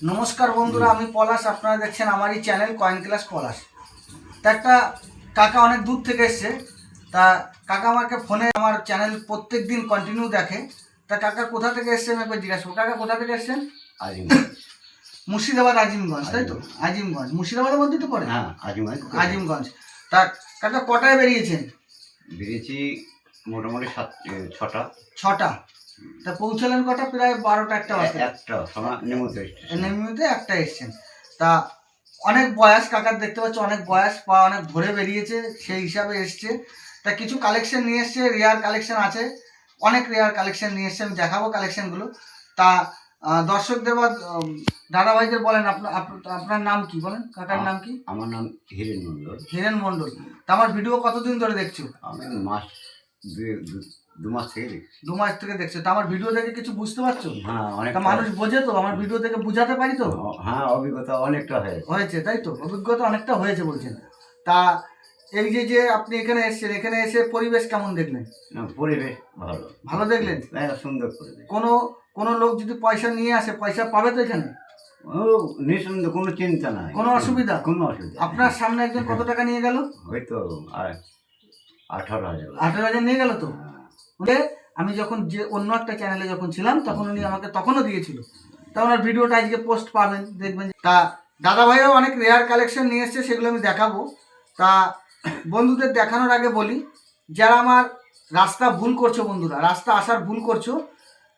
নমস্কার বন্ধুরা, আমি পলাশ। আপনারা দেখছেন আমারই চ্যানেল কয়েন ক্লাস পলাশ। তা একটা কাকা অনেক দূর থেকে এসছে। তা কাকা আমাকে ফোনে আমার চ্যানেল প্রত্যেক দিন কন্টিনিউ দেখে। তা কাকা কোথা থেকে এসছেন আমি একবার জিজ্ঞাসা করবো। কাকা কোথা থেকে এসছেন? আজিমগঞ্জ। মুর্শিদাবাদ আজিমগঞ্জ, তাই তো? আজিমগঞ্জ মুর্শিদাবাদের মধ্যে তো পড়ে। হ্যাঁ, আজিমগঞ্জ। আজিমগঞ্জ। তা কাকা কটায় বেরিয়েছেন? বেরিয়েছি মোটামুটি 6টা। 6টা। তা পৌঁছালেন কটা? প্রায় 12টা একটা বাজে। একটা সময় নেমুতে নেমে একটা এসছেন। তা অনেক বয়স কাকার, দেখতে পাচ্ছ অনেক বয়স, পা অনেক ভরে বেরিয়েছে, সেই হিসাবে এসছে। তা কিছু কালেকশন নিয়ে এসছে, রেয়ার কালেকশন আছে, অনেক রেয়ার কালেকশন নিয়ে এসছে। আমি দেখাবো কালেকশনগুলো। তা দর্শকদের বা দাদাভাইদের বলেন আপনার নাম কি, বলেন কাকার নাম কি? আমার নাম হিরেন মণ্ডল। হিরেন মণ্ডল। তা আমার ভিডিও কতদিন ধরে দেখছো? আমি মাস 2 মাস থেকে দেখছি। 2 মাস থেকে দেখছো। তা আমার ভিডিও দেখে কিছু বুঝতে পারছো? হ্যাঁ, অনেক মানুষ বোঝে তো? আমার ভিডিও দেখে বুঝাতে পারি তো? হ্যাঁ, অভিজ্ঞতা অনেকটা হয়েছে, তাই তো? অভিজ্ঞতা অনেকটা হয়েছে বলছেন। তা এই যে আপনি এখানে এসেছেন, এখানে এসে পরিবেশ কেমন দেখলেন? পরিবেশ ভালো। ভালো দেখলেন? সুন্দর পরিবেশ। কোনো লোক যদি পয়সা নিয়ে আসে, পয়সা পাবে তো এখানে? ও নিঃসন্দেহে, কোনো চিন্তা নাই, কোনো অসুবিধা? কোনো অসুবিধা। আপনার সামনে একজন কত টাকা নিয়ে গেল? হয়তো 18,000। 18,000 নিয়ে গেল তো? আমি যখন যে অন্য একটা চ্যানেলে যখন ছিলাম তখন উনি আমাকে তখনও দিয়েছিল। তা ওনার ভিডিওটা আজকে পোস্ট পাবেন, দেখবেন। তা দাদা ভাইও অনেক রেয়ার কালেকশন নিয়ে এসছে, সেগুলো আমি দেখাবো। তা বন্ধুদের দেখানোর আগে বলি, যারা আমার রাস্তা ভুল করছো, বন্ধুরা রাস্তা আসার ভুল করছো,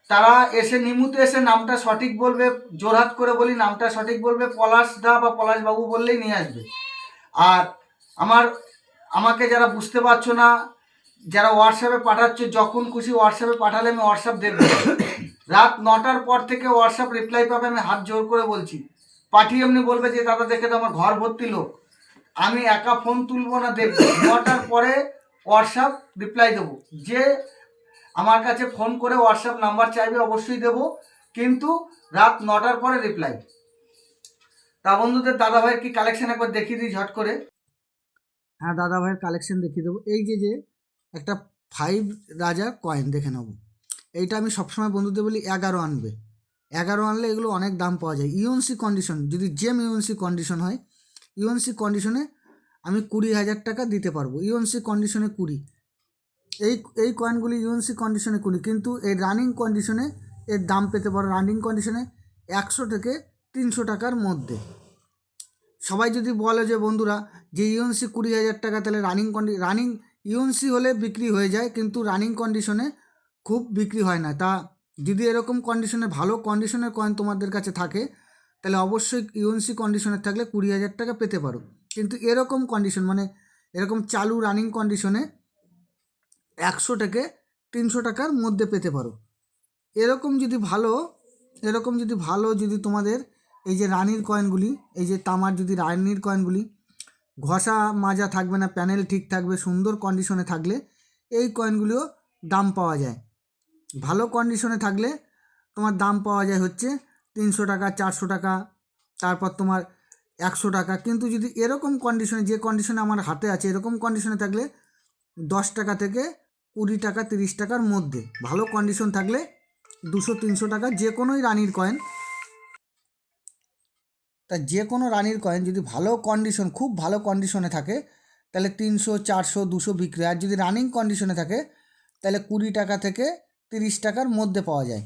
তারা এসে নিমুতে এসে নামটা সঠিক বলবে, জোরহাত করে বলি নামটা সঠিক বলবে, পলাশ দা বা পলাশ বাবু বললেই নিয়ে আসবে। আর আমাকে যারা বুঝতে পারছো না, যারা হোয়াটসঅ্যাপে পাঠাচ্ছ, যখন খুশি হোয়াটসঅ্যাপে পাঠালে আমি হোয়াটসঅ্যাপ দেখবো। রাত 9টার পর থেকে হোয়াটসঅ্যাপ রিপ্লাই পাবে, আমি হাত জোর করে বলছি। পাঠিয়ে এমনি বলবে যে দাদা দেখে তো আমার ঘর ভর্তি লোক, আমি একা ফোন তুলবো না, দেখবো। 9টার পরে হোয়াটসঅ্যাপ রিপ্লাই দেবো। যে আমার কাছে ফোন করে হোয়াটসঅ্যাপ নাম্বার চাইবে অবশ্যই দেবো, কিন্তু রাত 9টার পরে রিপ্লাই। তা বন্ধুদের দাদা ভাইয়ের কি কালেকশন একবার দেখিয়ে দিই ঝট করে। হ্যাঁ, দাদা ভাইয়ের কালেকশন দেখিয়ে দেবো। এই যে একটা 5 রাজার কয়েন দেখে নেবো। এইটা আমি সবসময় বন্ধুদের বলি 11 আনবে। 11 আনলে এগুলো অনেক দাম পাওয়া যায়। ইউএনসি কন্ডিশন, যদি জেম ইউএনসি কন্ডিশন হয়, ইউএনসি কন্ডিশনে আমি 20,000 টাকা দিতে পারবো। ইউএনসি কন্ডিশনে 20। এই কয়েনগুলি ইউএনসি কন্ডিশনে 20, কিন্তু এই রানিং কন্ডিশনে এর দাম পেতে পারো। রানিং কন্ডিশনে 100 থেকে 300 টাকার মধ্যে। সবাই যদি বলে যে বন্ধুরা যে ইউএনসি 20,000 টাকা, তাহলে রানিং ইউএনসি হলে বিক্রি হয়ে যায়, কিন্তু রানিং কন্ডিশনে খুব বিক্রি হয় না। তা যদি এরকম কন্ডিশনে ভালো কন্ডিশনের কয়েন তোমাদের কাছে থাকে, তাহলে অবশ্যই ইউএনসি কন্ডিশনের থাকলে 20,000 টাকা পেতে পারো। কিন্তু এরকম কন্ডিশন মানে এরকম চালু রানিং কন্ডিশনে 100 থেকে 300 টাকার মধ্যে পেতে পারো। এরকম যদি ভালো যদি তোমাদের এই যে রানির কয়েনগুলি, এই যে তামার যদি রানির কয়েনগুলি ঘষা মাজা থাকবে না, প্যানেল ঠিক থাকবে, সুন্দর কন্ডিশনে থাকলে এই কয়েনগুলিও দাম পাওয়া যায়। ভালো কন্ডিশনে থাকলে তোমার দাম পাওয়া যায় হচ্ছে 300 টাকা, 400 টাকা, তারপর তোমার 100 টাকা। কিন্তু যদি এরকম কন্ডিশনে, যে কন্ডিশনে আমার হাতে আছে, এরকম কন্ডিশনে থাকলে 10 টাকা থেকে 20 টাকা, 30 টাকার মধ্যে। ভালো কন্ডিশন থাকলে 200-300 টাকা যে কোনোই রানির কয়েন। তা যে কোনো রানির কয়েন যদি ভালো কন্ডিশন, খুব ভালো কন্ডিশনে থাকে, তাহলে 300, 400, 200 বিক্রি। আর যদি রানিং কন্ডিশনে থাকে তাহলে 20 টাকা থেকে 30 টাকার মধ্যে পাওয়া যায়।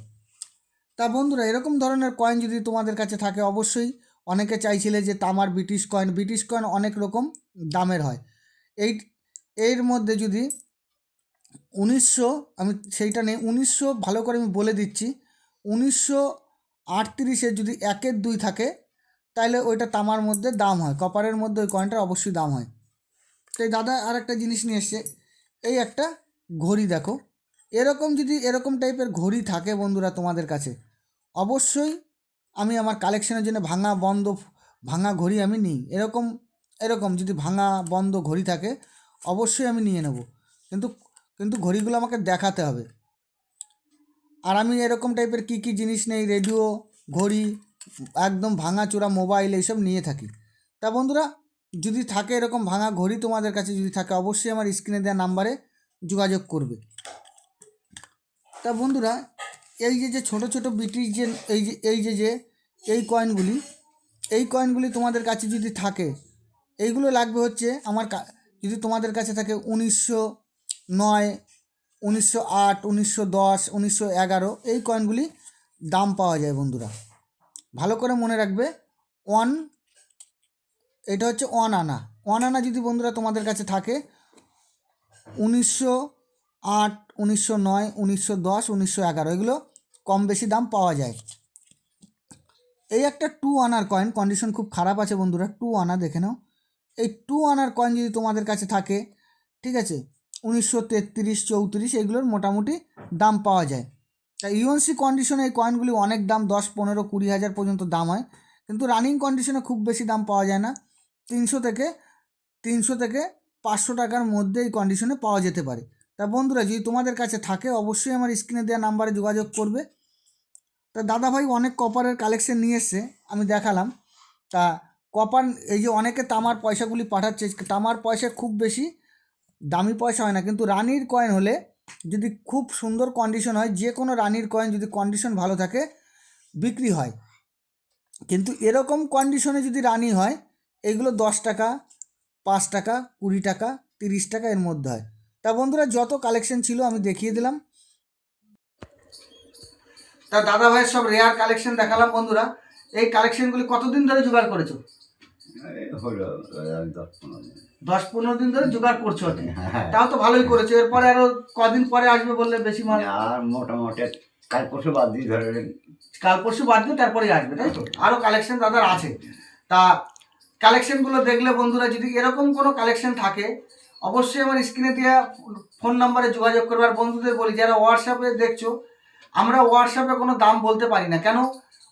তা বন্ধুরা এরকম ধরনের কয়েন যদি তোমাদের কাছে থাকে, অবশ্যই অনেকে চাইছিলে যে তামার ব্রিটিশ কয়েন অনেক রকম দামের হয়। এর মধ্যে যদি 1900, আমি সেইটা নেই, 1900 ভালো করে আমি বলে দিচ্ছি, 1938 যদি 1-এর 2 থাকে, তাহলে ওইটা তামার মধ্যে দাম হয়, কপারের মধ্যে ওই কয়েনটার অবশ্যই দাম হয়। তো এই দাদা আর একটা জিনিস নিয়ে এসছে, এই একটা ঘড়ি দেখো। এরকম টাইপের ঘড়ি থাকে বন্ধুরা তোমাদের কাছে, অবশ্যই আমি আমার কালেকশনের জন্য ভাঙা ঘড়ি আমি নিই। এরকম যদি ভাঙা বন্ধ ঘড়ি থাকে অবশ্যই আমি নিয়ে নেব, কিন্তু ঘড়িগুলো আমাকে দেখাতে হবে। আর আমি এরকম টাইপের কী জিনিস নেই, রেডিও, ঘড়ি, একদম ভাঙাচোরা মোবাইল, এইসব নিয়ে থাকি। তা বন্ধুরা যদি থাকে এরকম ভাঙা ঘড়ি তোমাদের কাছে যদি থাকে, অবশ্যই আমার স্ক্রিনে দেওয়া নাম্বারে যোগাযোগ করবে। তা বন্ধুরা এই যে ছোটো ছোটো বিটির যে এই যে এই কয়েনগুলি তোমাদের কাছে যদি থাকে, এইগুলো লাগবে হচ্ছে যদি তোমাদের কাছে থাকে 1909, 1908, 1910, 1911, এই কয়েনগুলি দাম পাওয়া যায় বন্ধুরা। ভালো করে মনে রাখবে, এটা হচ্ছে 1 আনা। 1 আনা যদি বন্ধুরা তোমাদের কাছে থাকে, 1908, 1909, 1910, 1911, এগুলো কম বেশি দাম পাওয়া যায়। এই একটা 2 আনার কয়েন, কন্ডিশন খুব খারাপ আছে বন্ধুরা, 2 আনা দেখে নাও। এই 2 আনার কয়েন যদি তোমাদের কাছে থাকে, ঠিক আছে, 1933, 34, এইগুলোর মোটামুটি দাম পাওয়া যায়। তাই ইউএনসি কন্ডিশনে এই কয়েনগুলি অনেক দাম, 10, 15, 20 হাজার পর্যন্ত দাম হয়, কিন্তু রানিং কন্ডিশনে খুব বেশি দাম পাওয়া যায় না। 300 থেকে 500 টাকার মধ্যে এই কন্ডিশনে পাওয়া যেতে পারে। তা বন্ধুরা, যদি তোমাদের কাছে থাকে অবশ্যই আমার স্ক্রিনে দেওয়া নাম্বারে যোগাযোগ করবে। তা দাদাভাই অনেক কপারের কালেকশন নিয়ে এসছে, আমি দেখালাম। তা কপার, এই যে অনেকে তামার পয়সাগুলি পাঠাচ্ছে, তামার পয়সা খুব বেশি দামি পয়সা হয় না, কিন্তু রানির কয়েন হলে যদি খুব সুন্দর কন্ডিশন হয়, যে কোনো রানির কয়েন যদি কন্ডিশন ভালো থাকে বিক্রি হয়। কিন্তু এরকম কন্ডিশনে যদি রানি হয়, এগুলো 10 টাকা, 5 টাকা, 20 টাকা, 30 টাকা এর মধ্যে হয়। তা বন্ধুরা, যত কালেকশন ছিল আমি দেখিয়ে দিলাম। তা দাদা ভাইয়ের সব রেয়ার কালেকশন দেখালাম বন্ধুরা। এই কালেকশনগুলি কতদিন ধরে জোগাড় করেছো? এই হলো 10-15 দিন। 10-15 দিন ধরে জোগাড় করছো আর কি। হ্যাঁ। তাও তো ভালোই করেছো। এরপরে আরো কদিন পরে আসবে বললে বেশি মাল? আর মোটামুটি কাল পরশু বাদ দিয়ে ধরে কাল পরশু বাদ দিয়ে তারপরেই আসবে, তাই তো? আরও কালেকশন দাদার আছে। তা কালেকশনগুলো দেখলে বন্ধুরা, যদি এরকম কোনো কালেকশন থাকে অবশ্যই আমার স্ক্রিনে দেওয়া ফোন নাম্বারে যোগাযোগ করবে। আর বন্ধুদের বলি, যারা হোয়াটসঅ্যাপে দেখছো, আমরা হোয়াটসঅ্যাপে কোনো দাম বলতে পারি না, কেন?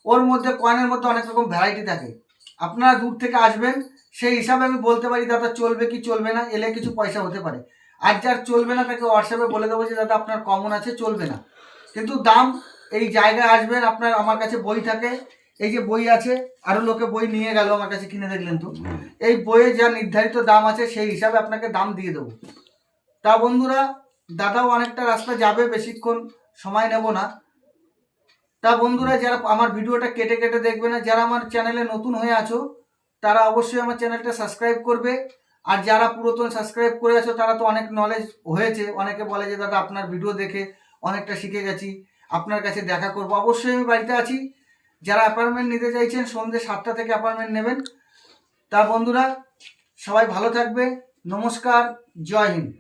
ওর মধ্যে কয়েনের মধ্যে অনেক রকম ভ্যারাইটি থাকে। আপনারা দূর থেকে আসবেন, সেই হিসাবে আমি বলতে পারি দাদা চলবে কি চলবে না, এলে কিছু পয়সা হতে পারে। আর যার চলবে না তাকে হোয়াটসঅ্যাপে বলে দেবো যে দাদা আপনার কমন আছে, চলবে না। কিন্তু দাম, এই জায়গায় আসবেন, আপনার আমার কাছে বই থাকে, এই যে বই আছে, আরও লোকে বই নিয়ে গেল আমার কাছে, কিনে দেখলেন তো। এই বইয়ে যা নির্ধারিত দাম আছে সেই হিসাবে আপনাকে দাম দিয়ে দেবো। তা বন্ধুরা, দাদাও অনেকটা রাস্তা যাবে, বেশিক্ষণ সময় নেব না। তা বন্ধুরা, যারা আমার ভিডিওটা কেটে কেটে দেখবে না, যারা আমার চ্যানেলে নতুন হয়ে আছো তারা অবশ্যই আমার চ্যানেলটা সাবস্ক্রাইব করবে। আর যারা পুরাতন সাবস্ক্রাইব করে আছো তারা তো অনেক নলেজ হয়েছে, অনেকে বলে যে দাদা আপনার ভিডিও দেখে অনেকটা শিখে গেছি, আপনার কাছে দেখা করব। অবশ্যই আমি বাড়িতে আছি। যারা অ্যাপয়েন্টমেন্ট নিতে চাইছেন সন্ধ্যে 7টা থেকে অ্যাপয়েন্টমেন্ট নেবেন। তা বন্ধুরা, সবাই ভালো থাকবে। নমস্কার, জয় হিন্দ।